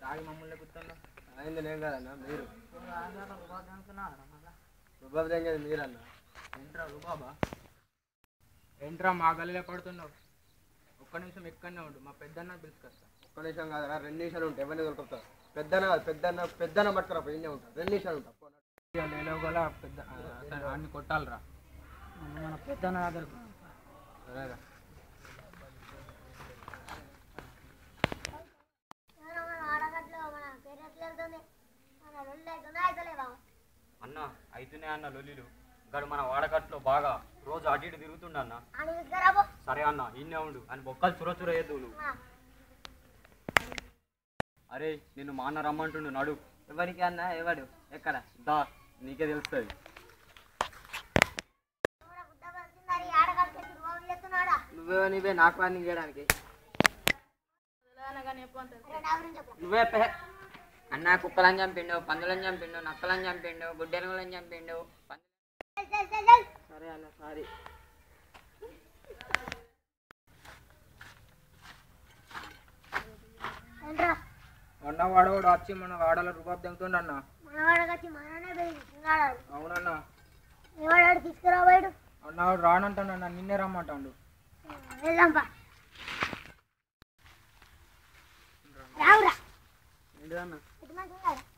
తాగి మమ్మల్ని కూర్చున్నా అయింది నేను కదన్నా మీరు రుబాబ్ తెంగేది మీరన్నా ఏంట్రా రుబాబా ఏంట్రా మా గల్లీలో పడుతున్నావు ఒక్క నిమిషం ఎక్కడనే ఉండు మా పెద్దన్న పిలుచుకొస్తా ఒక్క నిమిషం కాదరా 2 నిమిషాలు ఉంటాయి ఎవరిని దొరుకుతావు పెద్దన్న కాదు పెద్దన్న పట్టుకురా పోయినే ఉంటా 2 నిమిషాలు ఉంటా లేలోగల పెద్ద అన్ని కొట్టాలరా మన పెద్దన్న దగ్గరకు సరేరా అన్న అయితేనే అన్న లొల్లిలు గడు మన వాడకట్లో బాగా రోజు అటు ఇటు తిరుగుతుండ అన్న సరే అన్న ఇన్నే ఉండు అని బొక్కలు చురచుర వేద్దు నువ్వు అరే నిన్ను మా అన్న రమ్మంటుండు నడు ఎవరికి అన్న ఎవడు ఎక్కడ దా నీకే తెలుస్తుంది నువ్వే నాకు వార్నింగ్ చేయడానికి నువ్వే అన్న కుక్కలని చంపిండు పందులని చంపిండు నక్కలని చంపిండు గుడ్డెనుగులని చంపిండు సరే అన్న సారీ అన్న వాడవాడు వచ్చి మన వాడలో రూపాయి తెంగుతుండ అన్న అవునన్న తీసుకురావాడు అన్న వాడు రానంటాడు నిన్నే రమ్మంటాడు ఏంటిదన్న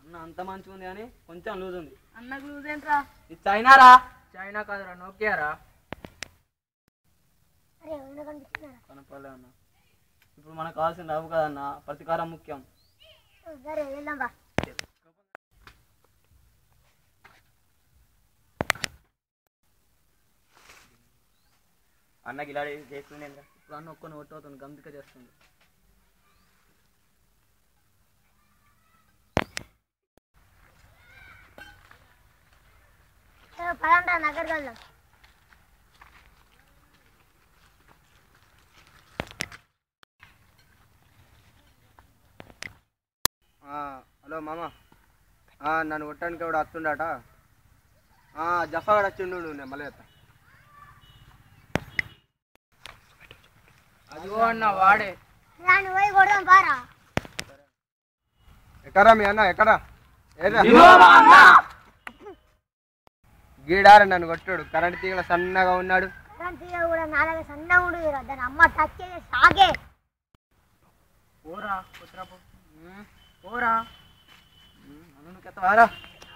అన్న అంత మంచిగా ఉంది కానీ కొంచెం లూజ్ ఉంది అన్నకు లూజ్ ఏంట్రా ఇది చైనారా చైనా కాదురా నోకియారా కనపడలే అన్న ఇప్పుడు మనకు కావాల్సింది రావు కదన్న ప్రతీకారం ముఖ్యం సరే వెళ్దాం బా అన్నకి ఇలా చేస్తుండే ఇప్పుడు అన్న ఒక్కని ఒట్టవుతుంది గంతిక చేస్తుంది పదండి నగర్ వెళ్దాం హలో మామ నన్ను కొట్టడానికి ఎవడు వస్తుండట జఫాగడ వచ్చిండు నేను మళ్ళీ చెప్తా అదిగో అన్న వాడే పోయి కొడదాం పారా ఎక్కరా మీ అన్న ఎక్కరా గీడారా నన్ను కొట్టాడు కరెంట్ తీగల సన్నగా ఉన్నాడు కరెంట్ తీగ కూడా నాలుగు సన్నగా ఉండు దాని అమ్మ టచ్ చేసి సాగే పోరా పోరా వారా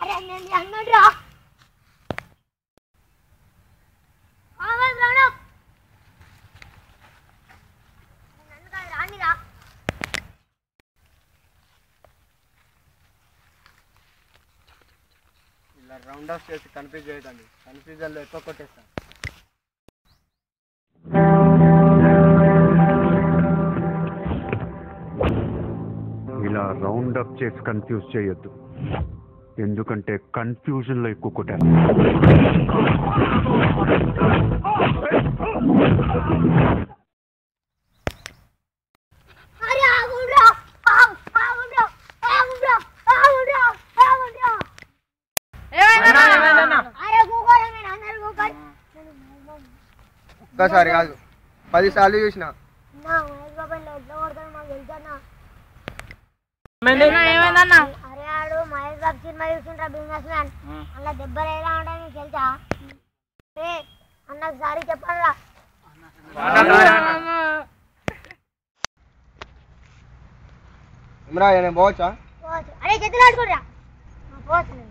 అరే నేను అన్నాడు రా రానిరా ఇలా రౌండ్ ఆఫ్ చేసి కన్ఫ్యూజ్ చేయదండి కన్ఫ్యూజన్లో ఎక్కువ కొట్టేస్తాను ఇలా రౌండ్ అప్ చేసి కన్ఫ్యూజ్ చేయొద్దు ఎందుకంటే కన్ఫ్యూజన్లో ఎక్కువ కొట్టాను ఒక్కసారి కాదు 10 సార్లు చూసిన అరే ఆడు Mahesh Babu cinema చూస్తుంటా business man అలా దెబ్బలు ఎలా ఉంటాయి నీకు తెలుసా అన్నకు సారీ చెప్పాలా ఇమ్రా నేను పోవచ్చా అరే చేతులు ఆడుకోరా పోవచ్చు